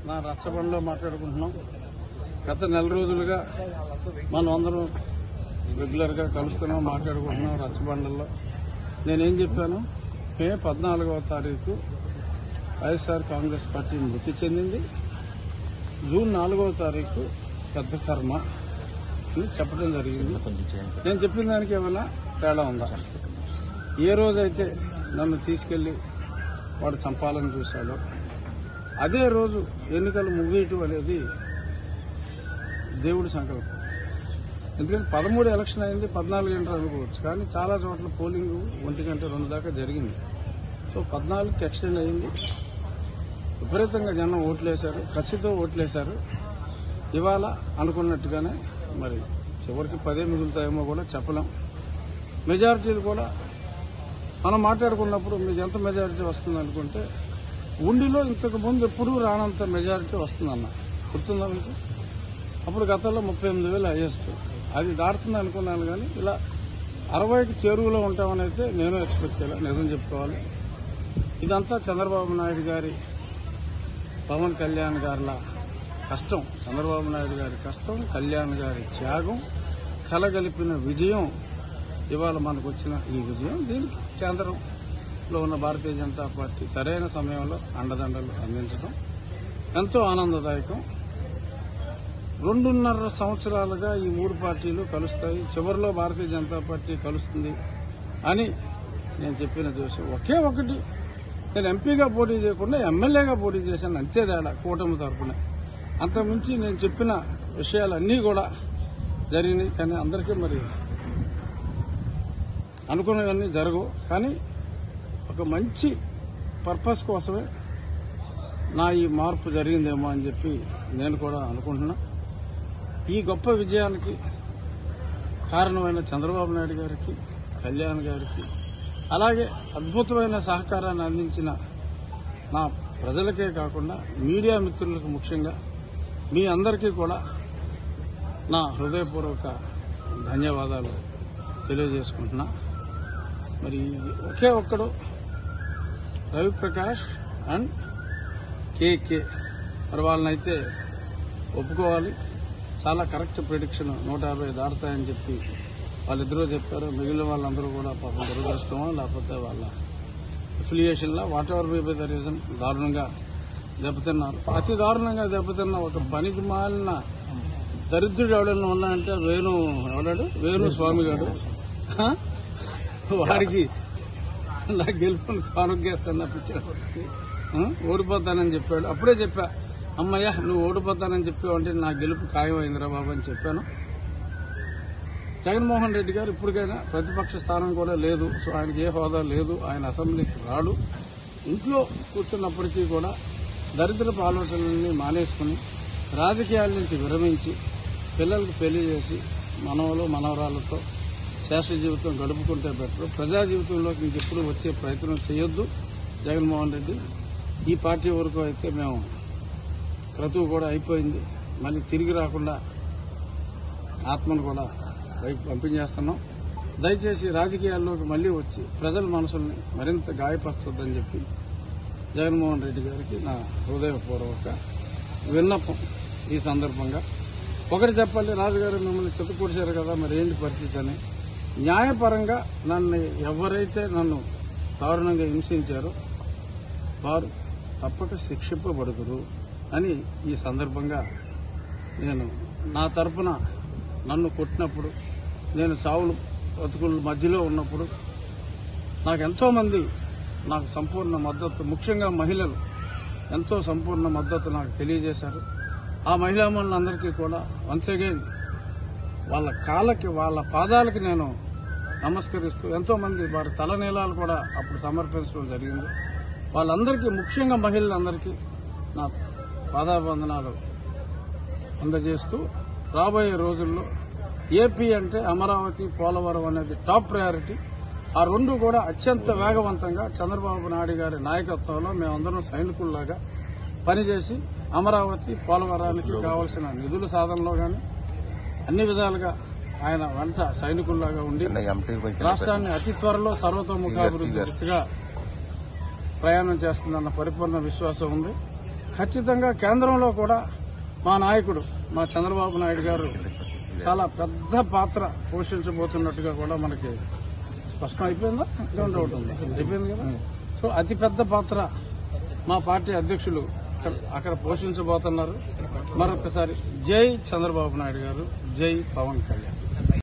నా రచ్చబండలో మాట్లాడుకుంటున్నాం. గత నెల రోజులుగా మనం అందరం రెగ్యులర్గా కలుస్తున్నాం, మాట్లాడుకుంటున్నాం రచ్చబండల్లో. నేనేం చెప్పాను, మే 14వ తారీఖు వైఎస్ఆర్ కాంగ్రెస్ పార్టీ మృతి చెందింది, జూన్ 4వ తారీఖు పెద్ద కర్మ అని చెప్పడం జరిగింది. నేను చెప్పిన దానికి ఏమైనా తేడా ఉందా? ఏ రోజైతే నన్ను తీసుకెళ్లి వాడు చంపాలని చూశాడో అదే రోజు ఎన్నికలు ముగియటం అనేది దేవుడి సంకల్పం. ఎందుకంటే 13 ఎలక్షన్ అయింది, 14 గంటలు అనుకోవచ్చు, కానీ చాలా చోట్ల పోలింగ్ 1 గంట 2 దాకా జరిగింది. సో 14కి ఎక్స్టెండ్ అయింది. విపరీతంగా జనం ఓట్లేశారు, కసితో ఓట్లేశారు. ఇవాళ అనుకున్నట్టుగానే మరి చివరికి 10 మిగులుతాయేమో కూడా చెప్పలేం. మెజారిటీలు కూడా మనం మాట్లాడుకున్నప్పుడు మీకు ఎంత మెజారిటీ వస్తుంది అనుకుంటే ఉండిలో ఇంతకు ముందు ఎప్పుడూ రానంత మెజారిటీ వస్తుందన్న గుర్తుందా మీకు? అప్పుడు గతంలో 38,000 హైయెస్ట్, అది దాటుతుంది అనుకున్నాను. కానీ ఇలా 60కి చేరువలో ఉంటామని అయితే నేను ఎక్స్పెక్ట్ చేయాలి, నిజం చెప్పుకోవాలి. ఇదంతా చంద్రబాబు నాయుడు గారి, పవన్ కళ్యాణ్ గారిల కష్టం, చంద్రబాబు నాయుడు గారి కష్టం, కళ్యాణ్ గారి త్యాగం కలగలిపిన విజయం. ఇవాళ మనకు వచ్చిన ఈ విజయం, దీనికి కేంద్రంలో ఉన్న భారతీయ జనతా పార్టీ సరైన సమయంలో అండదండలు అందించడం ఎంతో ఆనందదాయకం. 2.5 సంవత్సరాలుగా ఈ 3 పార్టీలు కలుస్తాయి, చివరిలో భారతీయ జనతా పార్టీ కలుస్తుంది అని నేను చెప్పిన విషయం ఒకే ఒకటి, నేను ఎంపీగా పోటీ చేయకుండా ఎమ్మెల్యేగా పోటీ చేశాను, అంతే తేడా కూటమి తరఫున. అంతకుమించి నేను చెప్పిన విషయాలన్నీ కూడా జరిగినాయి. కానీ అందరికీ మరి అనుకున్నవన్నీ జరగవు. కానీ ఒక మంచి పర్పస్ కోసమే నా ఈ మార్పు జరిగిందేమో అని చెప్పి నేను కూడా అనుకుంటున్నా. ఈ గొప్ప విజయానికి కారణమైన చంద్రబాబు నాయుడు గారికి, కళ్యాణ్ గారికి, అలాగే అద్భుతమైన సహకారాన్ని అందించిన నా ప్రజలకే కాకుండా మీడియా మిత్రులకు, ముఖ్యంగా మీ అందరికీ కూడా నా హృదయపూర్వక ధన్యవాదాలు తెలియజేసుకుంటున్నా. మరి ఒకే ఒక్కడు రవిప్రకాష్ అండ్ కేకే, మరి వాళ్ళనైతే ఒప్పుకోవాలి. చాలా కరెక్ట్ ప్రిడిక్షన్, 150 దాటుతాయని చెప్పి వాళ్ళిద్దరూ చెప్పారు. మిగిలిన వాళ్ళందరూ కూడా పాపం దురదృష్టమో లేకపోతే వాళ్ళ అఫిలియేషన్లో whatever be by the reason దారుణంగా దెబ్బతిన్నారు. అతి దారుణంగా దెబ్బతిన్న ఒక పనికి మాలిన దరిద్రుడు ఎవడన్నా ఉన్నాయంటే వేణు స్వామి గారు. వాడికి నా గెలుపుని కానుగేస్తాను తప్పించాడు, ఓడిపోతానని చెప్పాడు. అప్పుడే చెప్పా, అమ్మయ్య నువ్వు ఓడిపోతానని చెప్పావంటే నా గెలుపు ఖాయమైందిరా బాబు అని చెప్పాను. జగన్మోహన్ రెడ్డి గారు ఇప్పటికైనా ప్రతిపక్ష స్థానం కూడా లేదు, సో ఆయనకి ఏ హోదా లేదు, ఆయన అసెంబ్లీకి రాడు. ఇంట్లో కూర్చున్నప్పటికీ కూడా దరిద్రపు ఆలోచనల్ని మానేసుకుని రాజకీయాల నుంచి విరమించి పిల్లలకు పెళ్లి చేసి మనవలు మనవరాలతో శాశ్వత జీవితం గడుపుకుంటే బెటర్. ప్రజా జీవితంలోకి ఇంకెప్పుడు వచ్చే ప్రయత్నం చేయొద్దు జగన్మోహన్ రెడ్డి. ఈ పార్టీ వరకు అయితే మేము క్రతువు కూడా అయిపోయింది, మళ్ళీ తిరిగి రాకుండా ఆత్మను కూడా పైకి పంపించేస్తున్నాం. దయచేసి రాజకీయాల్లోకి మళ్లీ వచ్చి ప్రజల మనసుల్ని మరింత గాయపరచొద్దని చెప్పి జగన్మోహన్ రెడ్డి గారికి నా హృదయపూర్వక విన్నపం. ఈ సందర్భంగా ఒకటి చెప్పాలి, రాజుగారు మిమ్మల్ని చెత్తకూర్చారు కదా, మరి ఏంటి పరిస్థితి అని. న్యాయపరంగా ఎవరైతే నన్ను దారుణంగా హింసించారో వారు తప్పక శిక్షింపబడుతురు అని ఈ సందర్భంగా నేను నా తరపున నన్ను కొట్టినప్పుడు, నేను చావులు బతుకుల మధ్యలో ఉన్నప్పుడు నాకెంతో మంది నాకు సంపూర్ణ మద్దతు, ముఖ్యంగా మహిళలు ఎంతో సంపూర్ణ మద్దతు నాకు తెలియజేశారు. ఆ మహిళామణులందరికీ కూడా వన్స్ అగైన్ వాళ్ళ కాళ్ళకి, వాళ్ళ పాదాలకి నేను నమస్కరిస్తూ, ఎంతో మంది వారి తలనీలాలు కూడా అప్పుడు సమర్పించడం జరిగింది. వాళ్ళందరికీ, ముఖ్యంగా మహిళలందరికీ నా పాదాబంధనాలు అందజేస్తూ రాబోయే రోజుల్లో ఏపీ అంటే అమరావతి, పోలవరం అనేది టాప్ ప్రయారిటీ. ఆ రెండు కూడా అత్యంత వేగవంతంగా చంద్రబాబు నాయుడు గారి నాయకత్వంలో మేమందరం సైనికుల్లాగా పనిచేసి అమరావతి, పోలవరానికి కావాల్సిన నిధుల సాధనలో గాని అన్ని విధాలుగా ఆయన వెంట సైనికుల్లాగా ఉండి రాష్ట్రాన్ని అతి త్వరలో సర్వతోముఖాభివృద్ధి దిశగా ప్రయాణం చేస్తుందన్న పరిపూర్ణ విశ్వాసం ఉంది. ఖచ్చితంగా కేంద్రంలో కూడా మా నాయకుడు మా చంద్రబాబు నాయుడు గారు చాలా పెద్ద పాత్ర పోషించబోతున్నట్టుగా కూడా మనకి స్పష్టం అయిపోయిందా? ఇంకేమైనా డౌట్ ఉంది? అయిపోయింది కదా. సో అతి పెద్ద పాత్ర మా పార్టీ అధ్యక్షులు అక్కడ పోషించబోతున్నారు. మరొకసారి జై చంద్రబాబు నాయుడు గారు, జై పవన్ కళ్యాణ్.